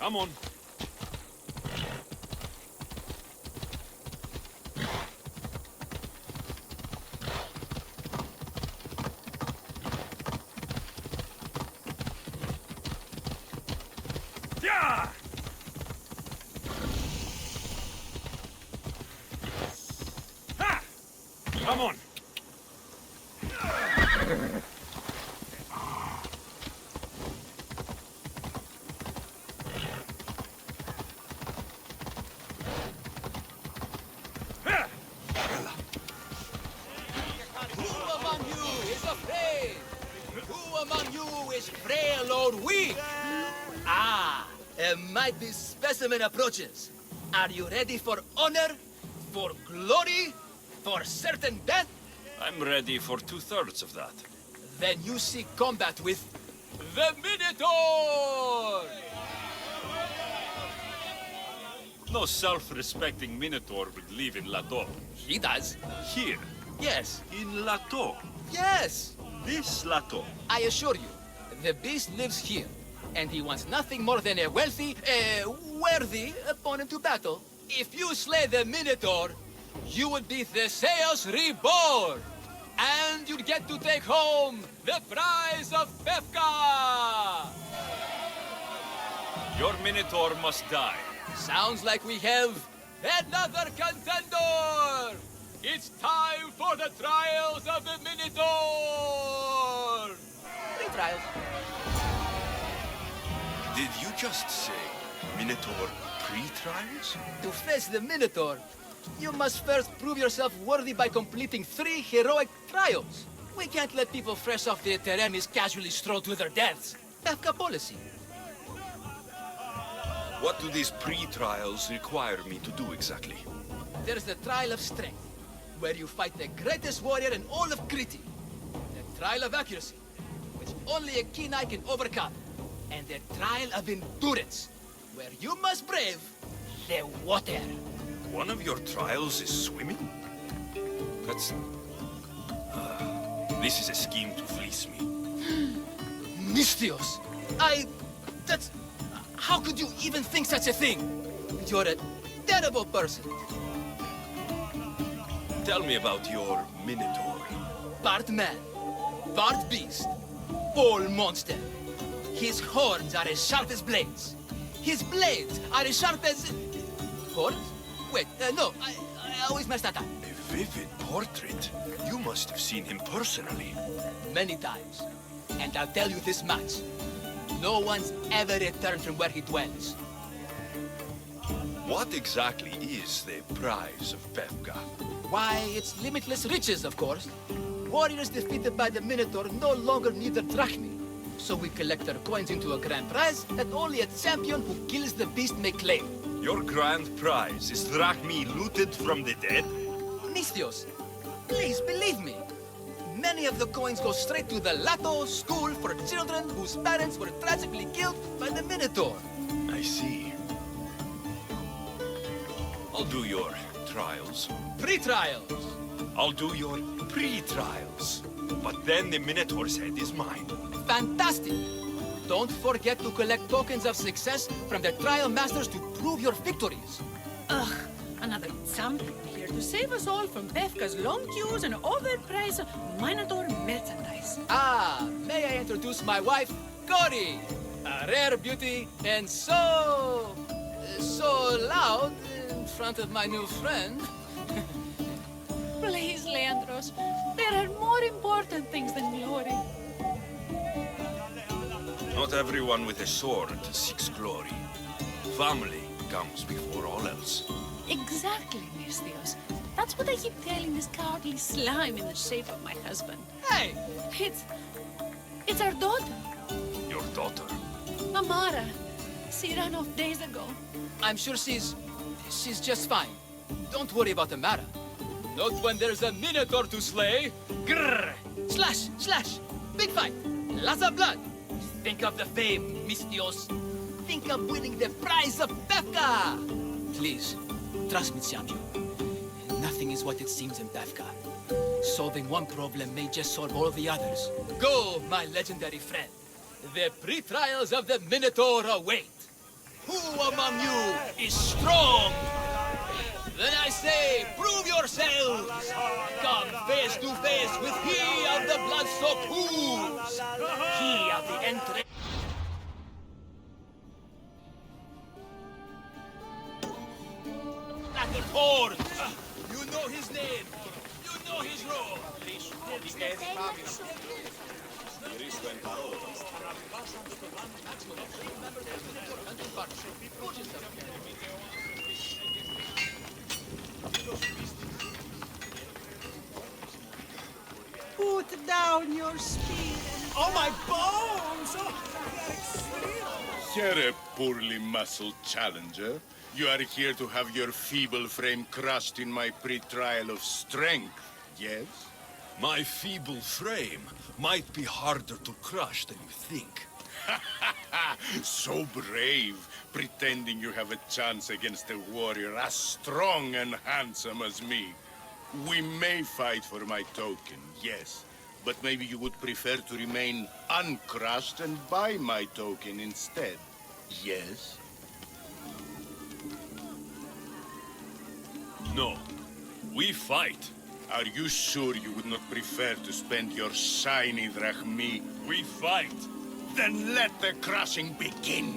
Come on. Yeah! Ha! Come on. Frail or weak? Ah, a mighty specimen approaches. Are you ready for honor? For glory? For certain death? I'm ready for 2/3 of that. Then you seek combat with the Minotaur! No self-respecting Minotaur would live in Lato. He does. Here, Yes. in Lato. Yes! This Lato. I assure you, the beast lives here, and he wants nothing more than a wealthy, worthy opponent to battle. If you slay the Minotaur, you would be Theseus reborn, and you'd get to take home the prize of Pephka! Your Minotaur must die. Sounds like we have another contender! It's time for the trials of the Minotaur! 3 trials. Did you just say Minotaur pre-trials? To face the Minotaur, you must first prove yourself worthy by completing 3 heroic trials. We can't let people fresh off the Teremis casually stroll to their deaths. Pephka policy. What do these pre-trials require me to do exactly? There's the Trial of Strength, where you fight the greatest warrior in all of Crete. The Trial of Accuracy, which only a keen eye can overcome. And the Trial of Endurance, where you must brave the water. One of your trials is swimming? That's... this is a scheme to fleece me. Mystios! That's... How could you even think such a thing? You're a terrible person. Tell me about your Minotaur. Part man, part beast, all monster. His horns are as sharp as blades. His blades are as sharp as... Horns? Wait, no, I always mess that up. A vivid portrait. You must have seen him personally. Many times. And I'll tell you this much. No one's ever returned from where he dwells. What exactly is the prize of Pephka? Why, it's limitless riches, of course. Warriors defeated by the Minotaur no longer need their drachmi. So we collect their coins into a grand prize that only a champion who kills the beast may claim. Your grand prize is drachmi looted from the dead? Mystios, please believe me. Many of the coins go straight to the Lato school for children whose parents were tragically killed by the Minotaur. I see. I'll do your trials. Pre-trials. I'll do your pre-trials. But then the Minotaur's head is mine. Fantastic. Don't forget to collect tokens of success from the trial masters to prove your victories. Ugh, another champion here to save us all from Pephka's long queues and overpriced Minotaur merchandise. Ah, may I introduce my wife, Gorge, a rare beauty and so loud in front of my new friend. Please, Leandros, there are more important things than glory. Not everyone with a sword seeks glory. Family comes before all else. Exactly, Mystios. That's what I keep telling this cowardly slime in the shape of my husband. Hey! It's our daughter, Your daughter. Amara. She ran off days ago. I'm sure she's just fine. Don't worry about Amara. Not when there's a Minotaur to slay. Grrr! Slash! Slash! Big fight! Lots of blood! Think of the fame, Mystios. Think of winning the prize of Pephka! Please, trust me, champion. Nothing is what it seems in Pephka. Solving one problem may just solve all the others. Go, my legendary friend. The pre-trials of the Minotaur await. Who among you is strong? Then I say, prove yourselves! Come face to face with he of the blood-soaked hooves! He of the entry... Battle horns! You know his name! You know his role! Put down your spear. Oh, my bones! Oh, You're a poorly muscled challenger. You are here to have your feeble frame crushed in my pre-trial of strength, yes? My feeble frame might be harder to crush than you think. So brave, pretending you have a chance against a warrior as strong and handsome as me. We may fight for my token, yes. But maybe you would prefer to remain uncrushed and buy my token instead, yes? No. We fight. Are you sure you would not prefer to spend your shiny drachmi? We fight. Then let the crushing begin.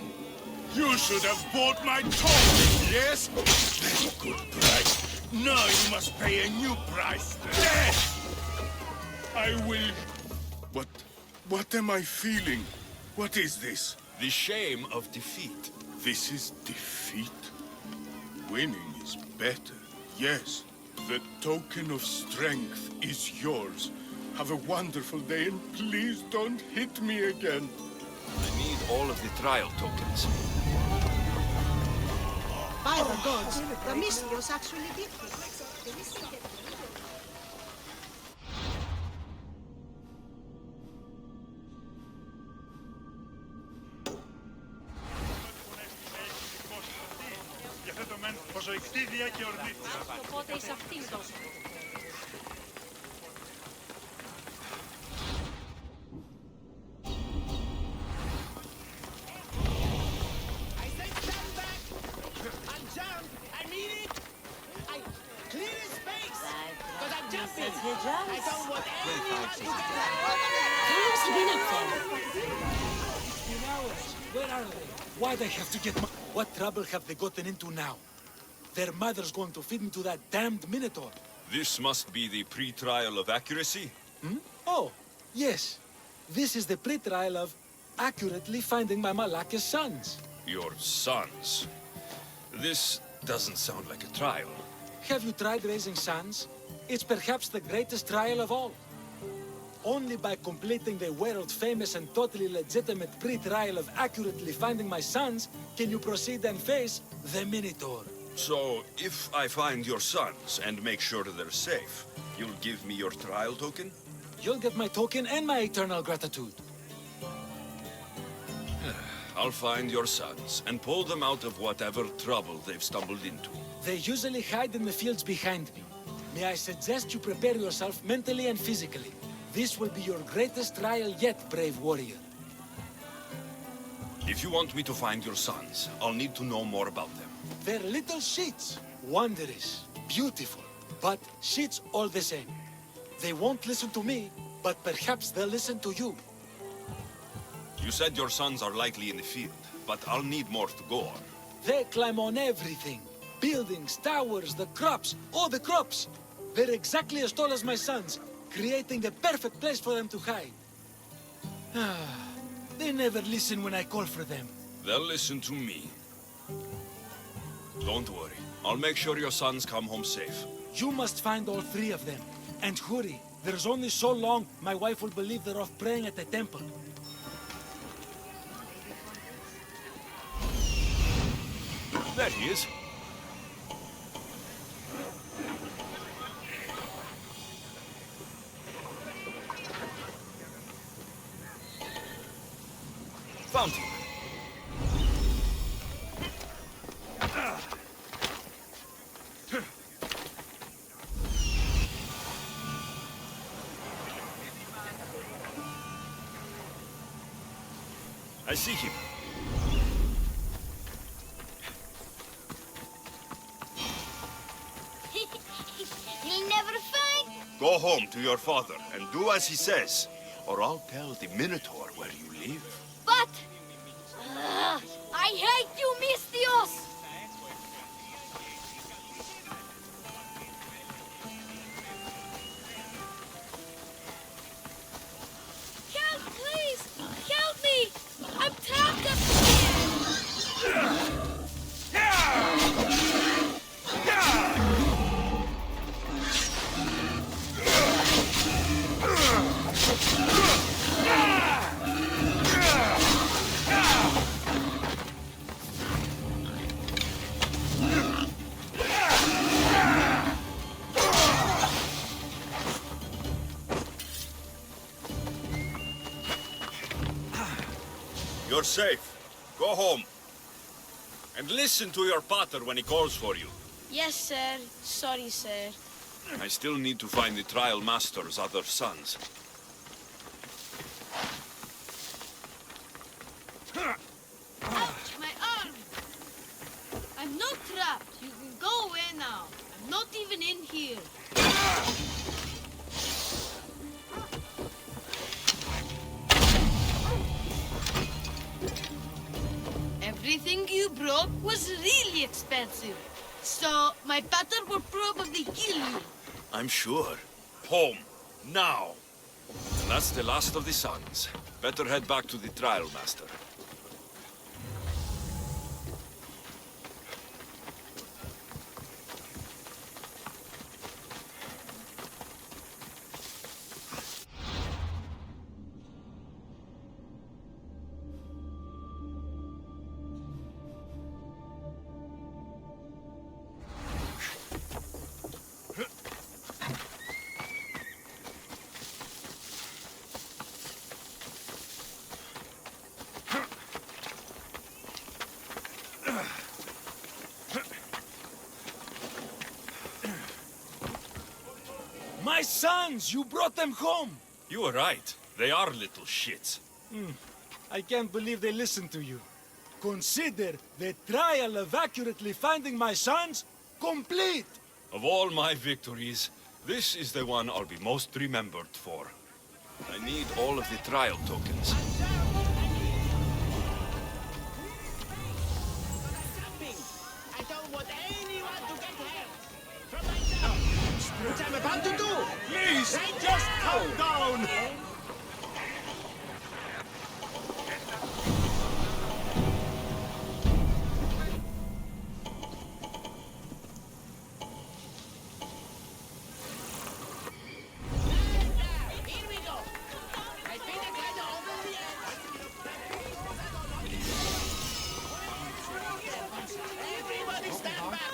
You should have bought my token, yes? Very good price. Now you must pay a new price. Death! I will... What am I feeling? What is this? The shame of defeat. This is defeat? Winning is better, yes. The token of strength is yours. Have a wonderful day and please don't hit me again. I need all of the trial tokens. By the gods, the Mystios actually did this. Διαθέτωμεν ποσοϊκτίδια και ορνήθια. Οπότε εις αυτήν δώσω. Where are they? Why they have to get my... What trouble have they gotten into now? Their mother's going to feed me to that damned Minotaur. This must be the pre-trial of accuracy? Oh, yes. This is the pre-trial of accurately finding my Malaka's sons. Your sons. This doesn't sound like a trial. Have you tried raising sons? It's perhaps the greatest trial of all. Only by completing the world-famous and totally legitimate pre-trial of accurately finding my sons can you proceed and face the Minotaur. So, if I find your sons and make sure they're safe, you'll give me your trial token? You'll get my token and my eternal gratitude. I'll find your sons and pull them out of whatever trouble they've stumbled into. They usually hide in the fields behind me. May I suggest you prepare yourself mentally and physically. This will be your greatest trial yet, brave warrior. If you want me to find your sons, I'll need to know more about them. They're little sheets. Wondrous, beautiful, but sheets all the same. They won't listen to me, but perhaps they'll listen to you. You said your sons are likely in the field, but I'll need more to go on. They climb on everything. Buildings, towers, the crops, all the crops. They're exactly as tall as my sons, creating the perfect place for them to hide. They never listen when I call for them. They'll listen to me. Don't worry. I'll make sure your sons come home safe. You must find all three of them. And hurry. There's only so long my wife will believe they're off praying at the temple. There he is. Found him. I see him. Go home to your father and do as he says, or I'll tell the Minotaur where you live. But... I hate you, Mistios! Help, please! Help me! I'm trapped up here! You're safe. Go home. And listen to your pater when he calls for you. Yes, sir. Sorry, sir. I still need to find the Trial Master's other sons. Ouch, my arm! I'm not trapped. You can go away now. I'm not even in here. Everything you brought was really expensive. So, my pater will probably kill you. I'm sure. Home. Now. And that's the last of the sons. Better head back to the Trial Master. My sons! You brought them home! You were right. They are little shits. I can't believe they listened to you. Consider the trial of accurately finding my sons complete! Of all my victories, this is the one I'll be most remembered for. I need all of the trial tokens. I don't want anyone to get hurt. From myself. What I'm about to do. Please, just calm down. Here we go. I think I got it over the edge. Everybody stand back.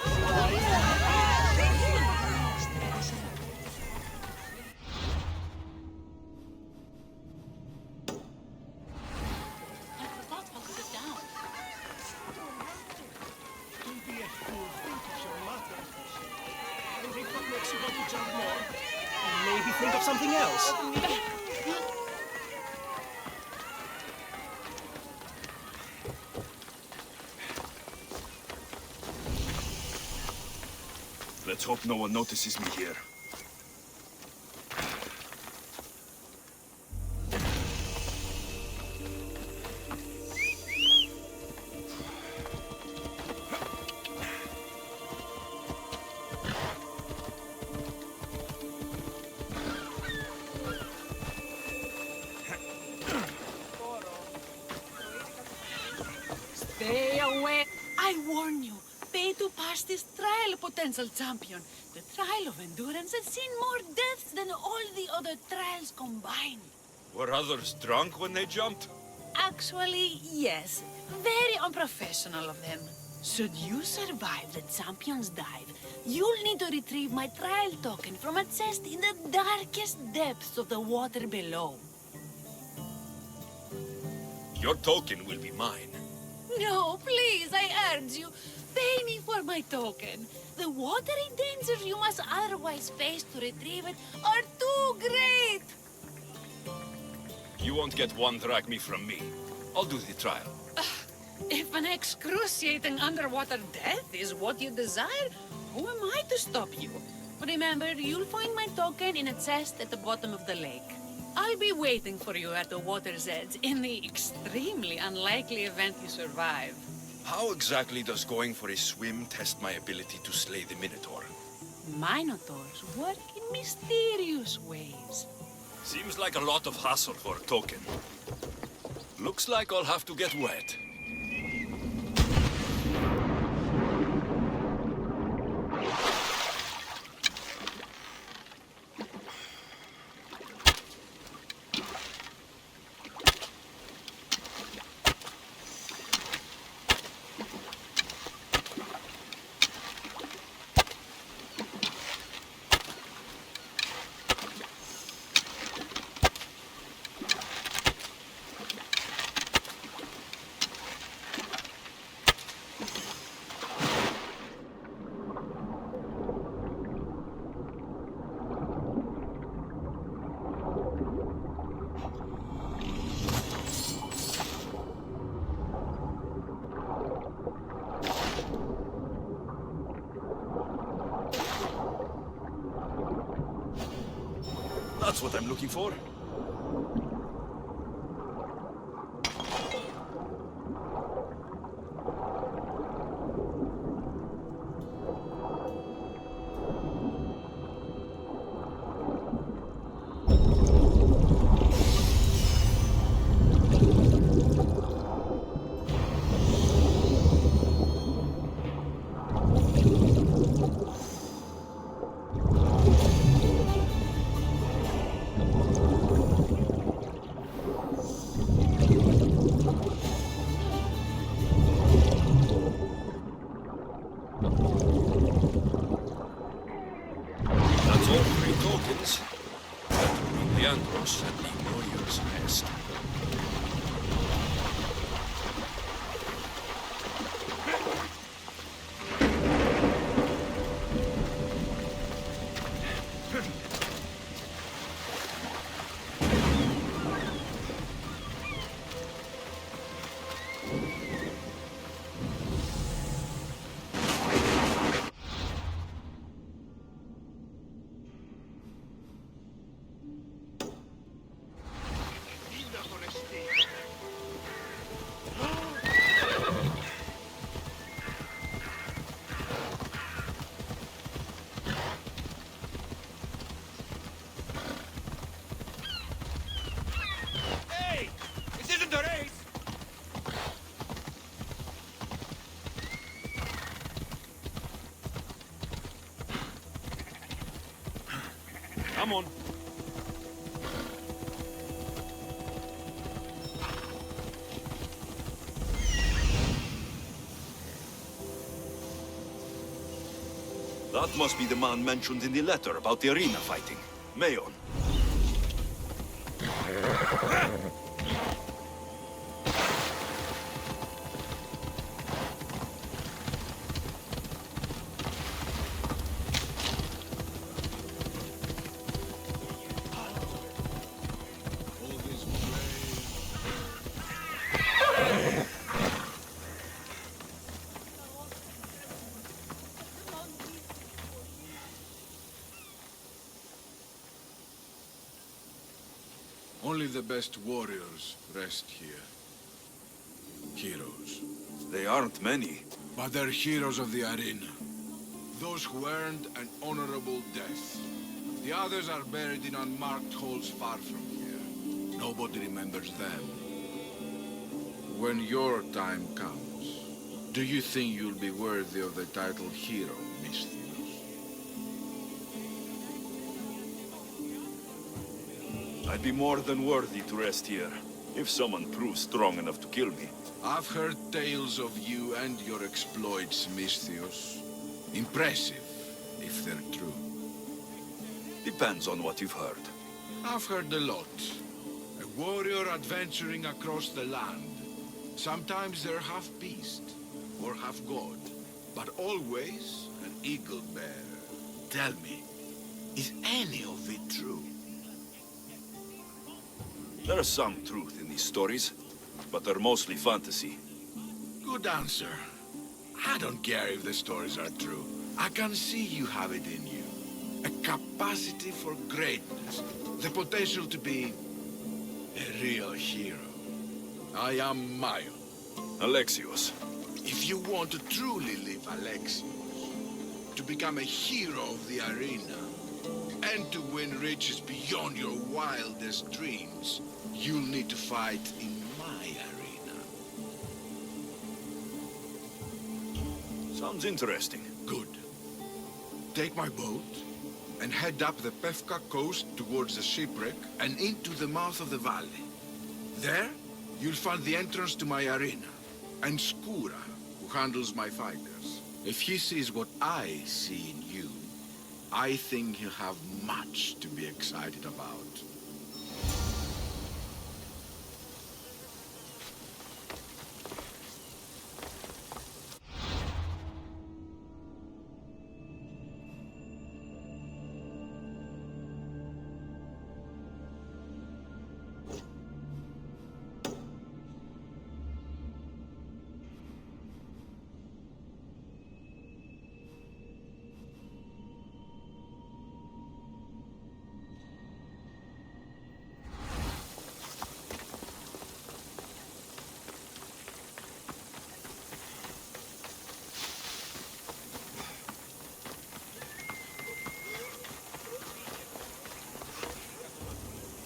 Don't be a fool. Think of your mother. And think what makes you want to jump more. And maybe think of something else. Let's hope no one notices me here. Stay away. I warn you. Pay to pass this trial, potential champion. The trial of endurance has seen more deaths than all the other trials combined. Were others drunk when they jumped? Actually, yes. Very unprofessional of them. Should you survive the champion's dive, you'll need to retrieve my trial token from a chest in the darkest depths of the water below. Your token will be mine. No, please, I urge you. Pay me for my token. The watery dangers you must otherwise face to retrieve it are too great. You won't get one drachma from me. I'll do the trial. If an excruciating underwater death is what you desire, who am I to stop you? Remember, you'll find my token in a chest at the bottom of the lake. I'll be waiting for you at the water's edge in the extremely unlikely event you survive. How exactly does going for a swim test my ability to slay the Minotaur? Minotaurs work in mysterious ways. Seems like a lot of hassle for a token. Looks like I'll have to get wet. That's what I'm looking for. That's all 3 tokens. That will be Leandros at the Warrior's Nest. Come on. That must be the man mentioned in the letter about the arena fighting. Mayon. Only the best warriors rest here. Heroes. They aren't many. But they're heroes of the arena. Those who earned an honorable death. The others are buried in unmarked holes far from here. Nobody remembers them. When your time comes, do you think you'll be worthy of the title hero, Misthios? I'd be more than worthy to rest here, if someone proves strong enough to kill me. I've heard tales of you and your exploits, Misthios. Impressive, if they're true. Depends on what you've heard. I've heard a lot. A warrior adventuring across the land. Sometimes they're half beast, or half god, but always an eagle bearer. Tell me, is any of it true? There's some truth in these stories, but they're mostly fantasy. Good answer. I don't care if the stories are true. I can see you have it in you. capacity for greatness, the potential to be a real hero. I am Mayo. Alexios. If you want to truly live Alexios, to become a hero of the arena, and to win riches beyond your wildest dreams, you'll need to fight in my arena. Sounds interesting. Good. Take my boat and head up the Pephka coast towards the shipwreck and into the mouth of the valley. There, you'll find the entrance to my arena, and Skura, who handles my fighters. If he sees what I see in you, I think he'll have much to be excited about.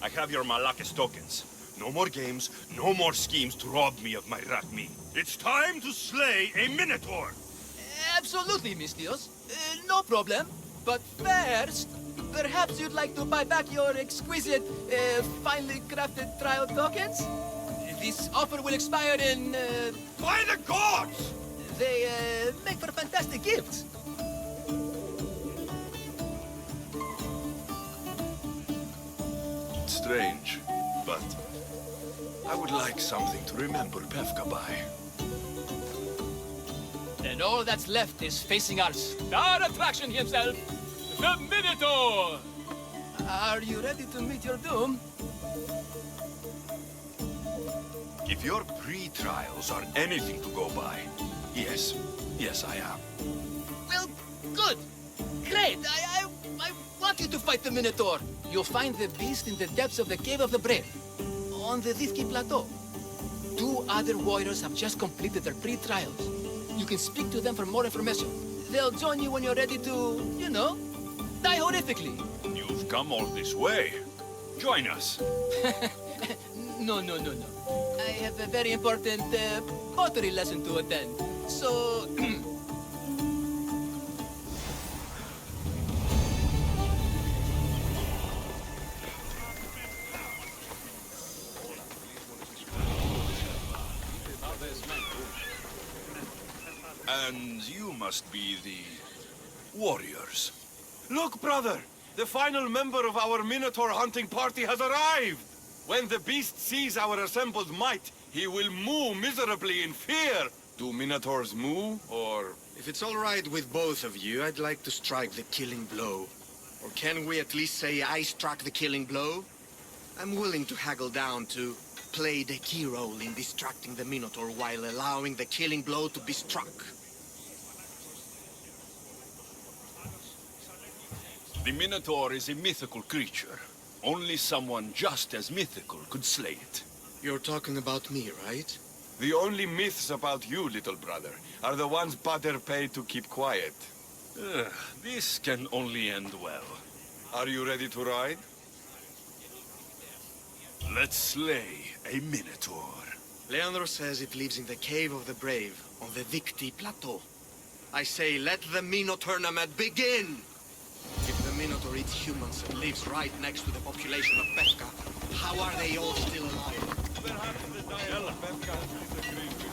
I have your Malakis tokens. No more games, no more schemes to rob me of my Rakmi. It's time to slay a Minotaur! Absolutely, Mistios. No problem. But first, perhaps you'd like to buy back your exquisite, finely crafted trial tokens? This offer will expire in, By the gods! They, make for fantastic gifts. Strange, but I would like something to remember Pephka by. And all that's left is facing our star attraction himself, the Minotaur! Are you ready to meet your doom? If your pre-trials are anything to go by, yes, I am. Well, good. Great. I want you to fight the Minotaur. You'll find the beast in the depths of the Cave of the Brave, on the Dithki Plateau. 2 other warriors have just completed their pre-trials. You can speak to them for more information. They'll join you when you're ready to, you know, die horrifically. You've come all this way. Join us. No. I have a very important pottery lesson to attend. So... And you must be the warriors. Look, brother! The final member of our Minotaur hunting party has arrived! When the beast sees our assembled might, he will moo miserably in fear. Do Minotaurs moo, or... If it's all right with both of you, I'd like to strike the killing blow. Or can we at least say I struck the killing blow? I'm willing to haggle down to play the key role in distracting the Minotaur while allowing the killing blow to be struck. The Minotaur is a mythical creature. Only someone just as mythical could slay it. You're talking about me, right? The only myths about you, little brother, are the ones Pater paid to keep quiet. This can only end well. Are you ready to ride? Let's slay a Minotaur. Leandro says it lives in the Cave of the Brave, on the Dithki Plateau. I say, let the Minotaur tournament begin! If the Minotaur eats humans and lives right next to the population of Pephka, how are they all still alive? Perhaps the dial of Pephka has disagreed with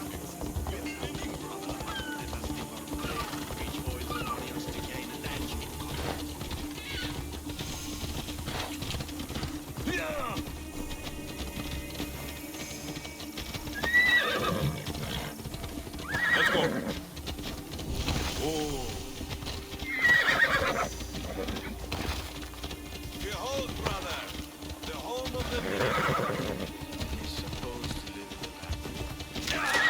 Let's go. Oh. Behold, brother, the home of the Minotaur is supposed to live in the land.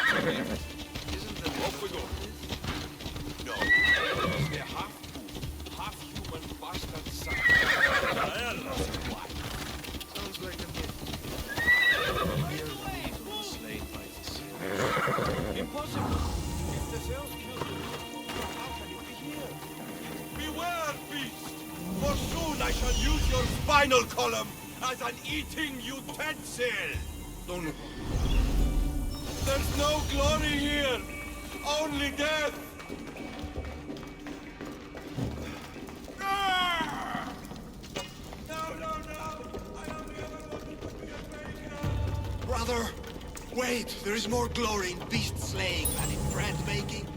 I shall use your spinal column as an eating utensil! Don't... There's no glory here! Only death! Ah! No! I only ever wanted to be a baker! Brother! Wait! There is more glory in beast slaying than in bread baking.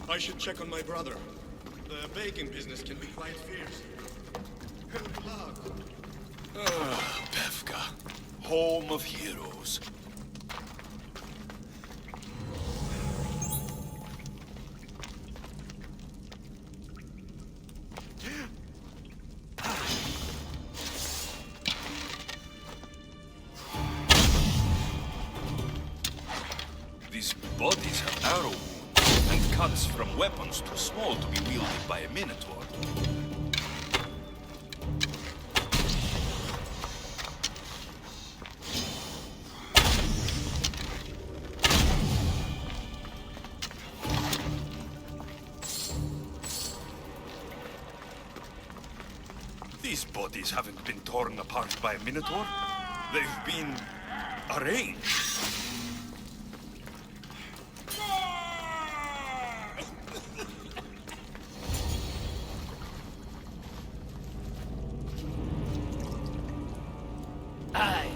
I should check on my brother. The baking business can be quite fierce. Good luck. Pephka, home of heroes. These bodies have arrow wounds and cuts from weapons too small to be wielded by a Minotaur. These bodies haven't been torn apart by a Minotaur. They've been arranged. I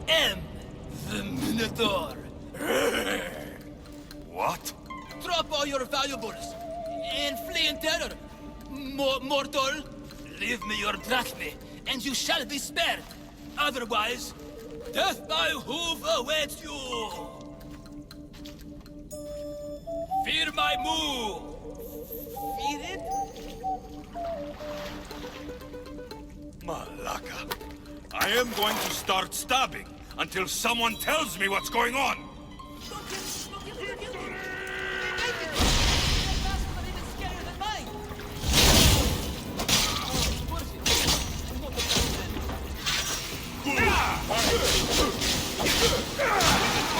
am the Minotaur. What? Drop all your valuables and flee in terror. Mortal, leave me your drachme, and you shall be spared. Otherwise, death by hoof awaits you. Fear my move. Fear it? Malaka. I am going to start stabbing until someone tells me what's going on.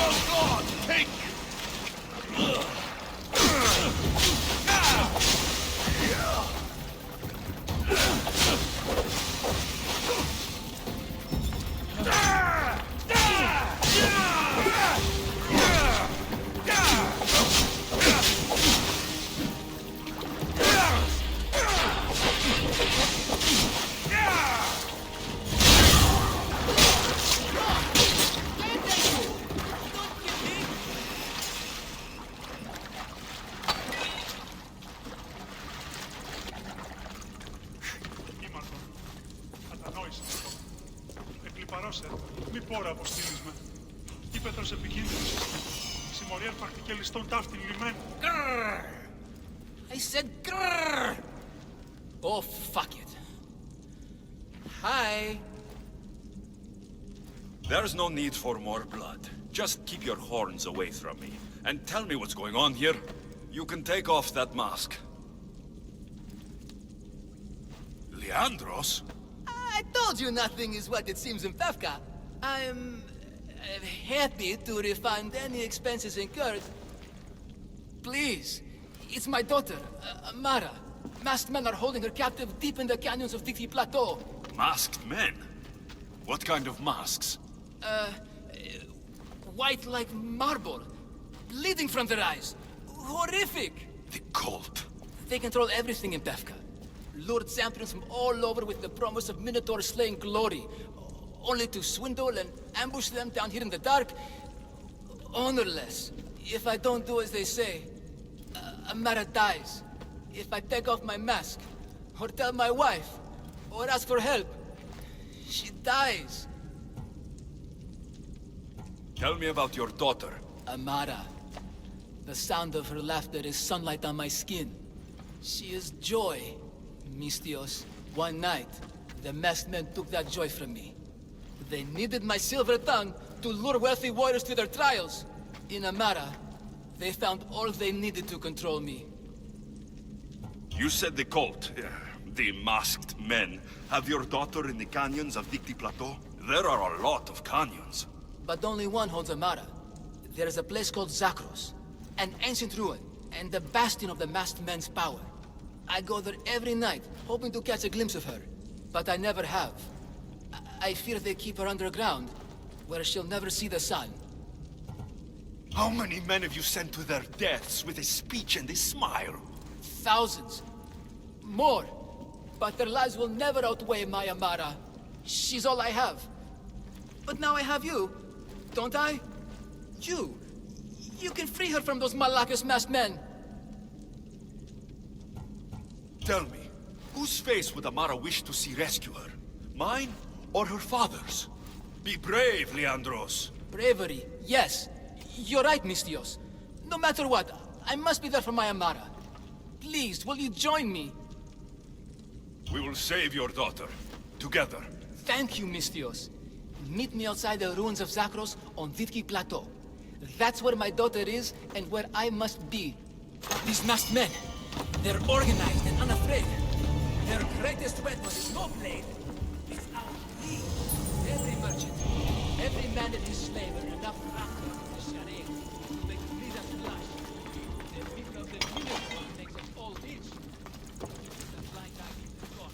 Oh God, take Εκλιπαρώσε, μη πόρα αποστήλισμα. Ήπετρος επικίνδυνος. Συμμορία αρπακτική ληστών ταύτην λιμένου. I said grrr! Oh, fuck it. Hi. There's no need for more blood. Just keep your horns away from me. And tell me what's going on here. You can take off that mask. Leandros? I told you nothing is what it seems in Pephka. I'm happy to refund any expenses incurred. Please, it's my daughter, Mara. Masked men are holding her captive deep in the canyons of Dixie Plateau. Masked men? What kind of masks? White like marble, bleeding from their eyes. Horrific! The cult. They control everything in Pephka. Lured champions from all over with the promise of Minotaur slaying glory, only to swindle and ambush them down here in the dark. Honorless. If I don't do as they say, Amara dies. If I take off my mask, or tell my wife, or ask for help, she dies. Tell me about your daughter. Amara. The sound of her laughter is sunlight on my skin. She is joy, Mistios. One night, the masked men took that joy from me. They needed my silver tongue to lure wealthy warriors to their trials. In Amara, they found all they needed to control me. You said the cult, the masked men, have your daughter in the canyons of Dixie Plateau? There are a lot of canyons. But only one holds Amara. There's a place called Zakros, an ancient ruin, and the bastion of the masked men's power. I go there every night, hoping to catch a glimpse of her, but I never have. I fear they keep her underground, where she'll never see the sun. How many men have you sent to their deaths with a speech and a smile? Thousands. More. But their lives will never outweigh my Amara. She's all I have. But now I have you, don't I? You can free her from those Malakis masked men. Tell me, whose face would Amara wish to see rescue her? Mine or her father's? Be brave, Leandros. Bravery, yes. You're right, Mistios. No matter what, I must be there for my Amara. Please, will you join me? We will save your daughter. Together. Thank you, Mistios. Meet me outside the ruins of Zakros on Vitki Plateau. That's where my daughter is and where I must be. These masked men, they're organized and unafraid. Their greatest weapon is no blade. It's our greed. Every merchant, every man and his slave are enough after the Sharia to make freedom flash. The people of the Minotaur makes us all rich. It's a blind eye to the God.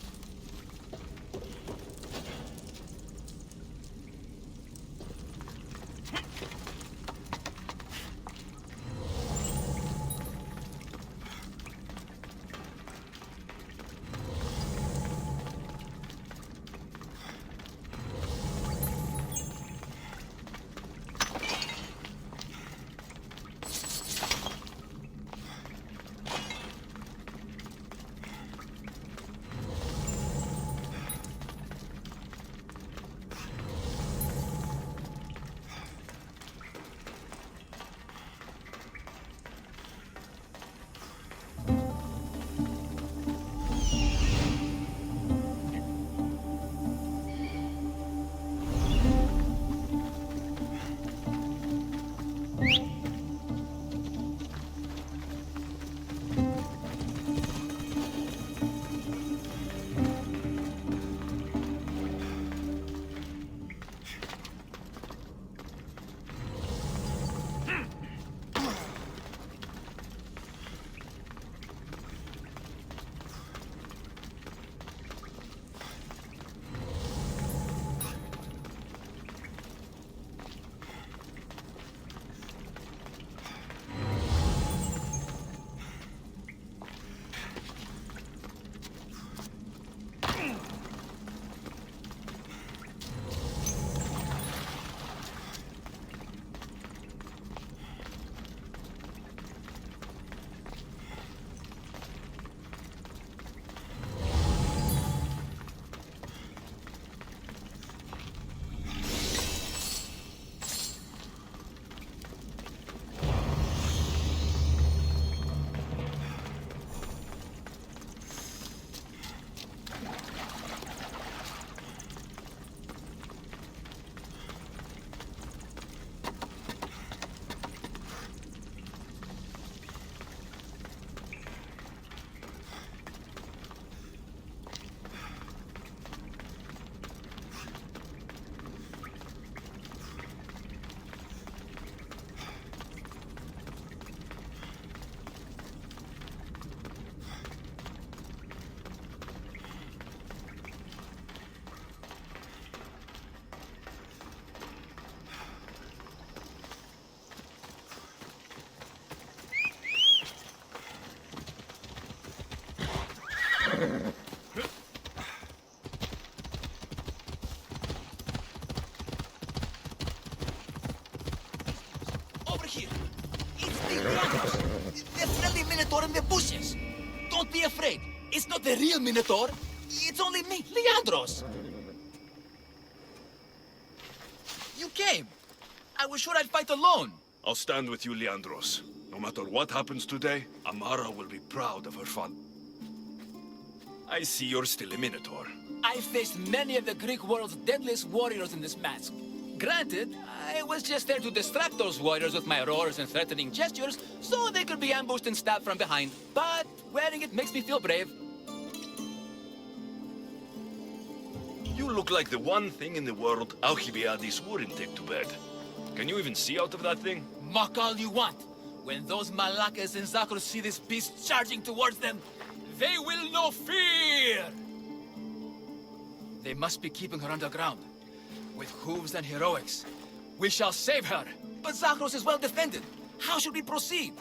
Over here! It's the Zakros! The friendly Minotaur in the bushes! Don't be afraid! It's not the real Minotaur! It's only me, Leandros! You came! I was sure I'd fight alone! I'll stand with you, Leandros. No matter what happens today, Amara will be proud of her fun. I see you're still a Minotaur. I faced many of the Greek world's deadliest warriors in this mask. Granted, I was just there to distract those warriors with my roars and threatening gestures, so they could be ambushed and stabbed from behind. But wearing it makes me feel brave. You look like the one thing in the world Alcibiades wouldn't take to bed. Can you even see out of that thing? Mock all you want. When those Malakas and Zakros see this beast charging towards them, they will know fear! They must be keeping her underground. With hooves and heroics, we shall save her. But Zakros is well defended. How should we proceed?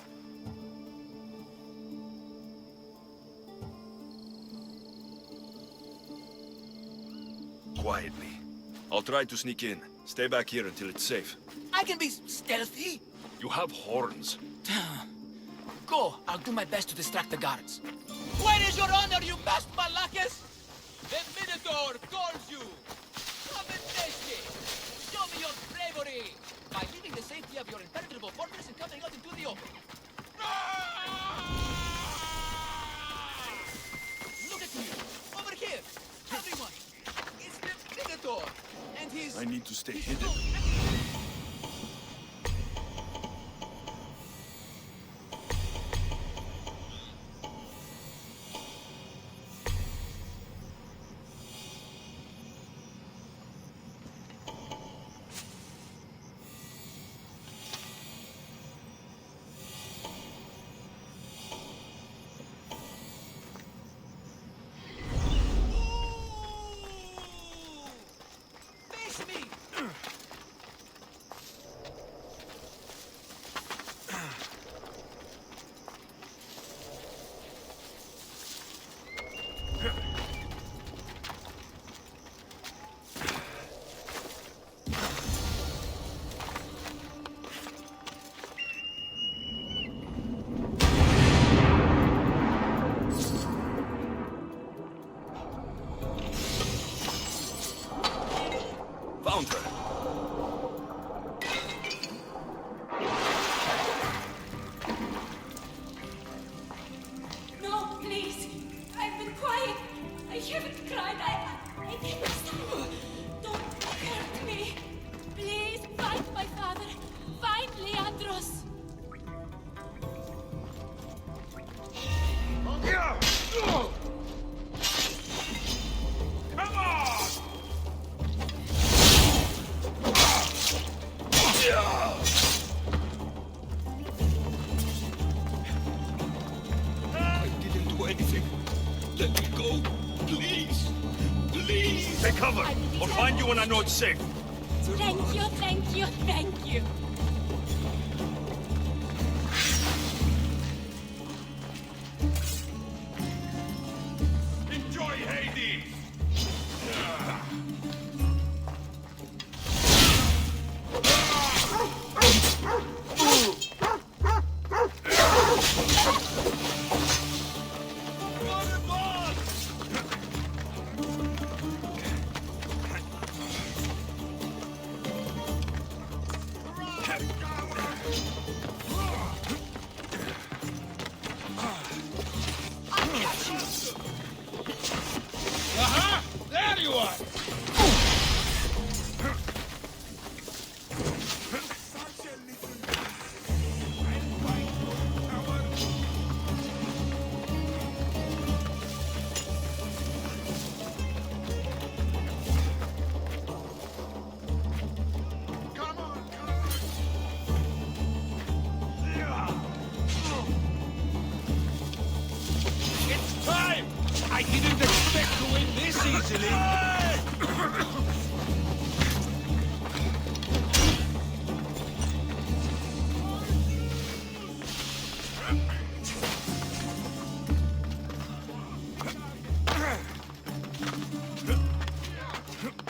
Quietly. I'll try to sneak in. Stay back here until it's safe. I can be stealthy. You have horns. Go, I'll do my best to distract the guards. Where is your honor, you masked Malakas? The Minotaur calls you! Come and face it! Show me your bravery! By leaving the safety of your impenetrable fortress and coming out into the open. Look at me! Over here! Everyone! It's the Minotaur! And his... I need to stay hidden. Found her. No, please. I've been quiet. I haven't cried. I didn't stop. Don't hurt me. Please, find my father. Find Leandros. Come on! I didn't do anything. Let me go. Please. Please. Take cover. I'll find you when I know it's safe. Thank you, thank you, thank you. Enjoy Hades! There you are! It's time! I didn't expect to win this easily!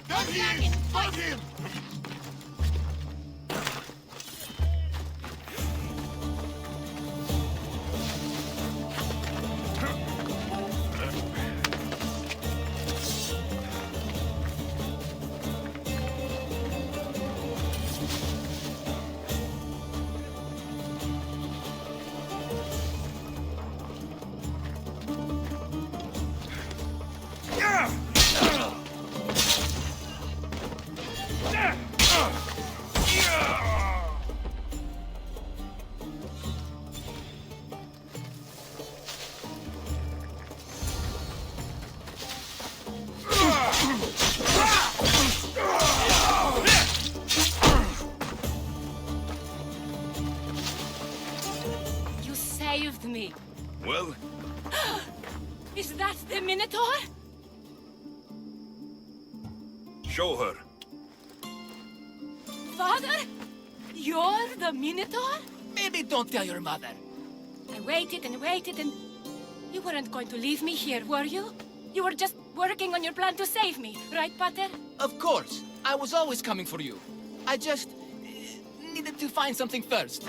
Got him! Got him! Well, Is that the Minotaur? show her. Father? You're the Minotaur? Maybe don't tell your mother. I waited and waited and... You weren't going to leave me here, were you? You were just working on your plan to save me, right, Pater? Of course. I was always coming for you. I just needed to find something first.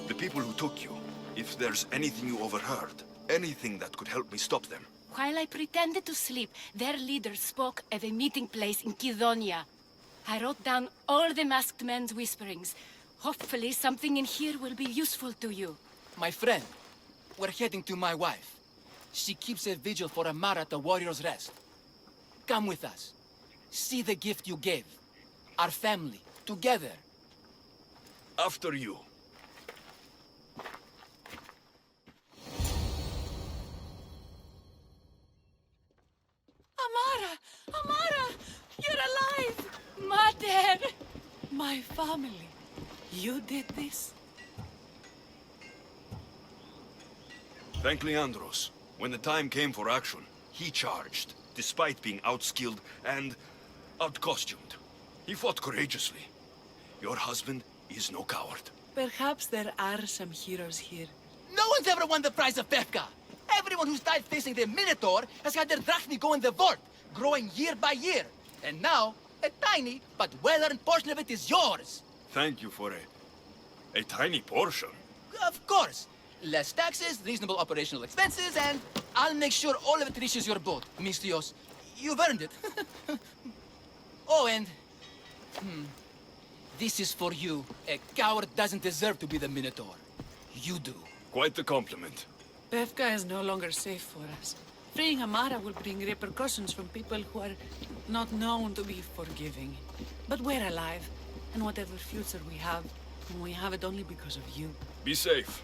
The people who took you, if there's anything you overheard, anything that could help me stop them. While I pretended to sleep, their leader spoke of a meeting place in Kidonia. I wrote down all the masked men's whisperings. Hopefully something in here will be useful to you. My friend, we're heading to my wife. She keeps a vigil for Amara at the Warrior's Rest. Come with us. See the gift you gave. Our family, together. After you. Amara! Amara! You're alive! Mater! My family. You did this? Thank Leandros. When the time came for action, he charged, despite being outskilled and outcostumed. He fought courageously. Your husband is no coward. Perhaps there are some heroes here. No one's ever won the prize of Pephka. Everyone who's died facing the Minotaur has had their drachmi go in the vault, growing year by year. And now, a tiny but well-earned portion of it is yours. Thank you for a tiny portion. Of course. Less taxes, reasonable operational expenses, and I'll make sure all of it reaches your boat, Mistios. You've earned it. Oh, and... This is for you. A coward doesn't deserve to be the Minotaur. You do. Quite the compliment. Pephka is no longer safe for us. Freeing Amara will bring repercussions from people who are not known to be forgiving. But we're alive, and whatever future we have it only because of you. Be safe.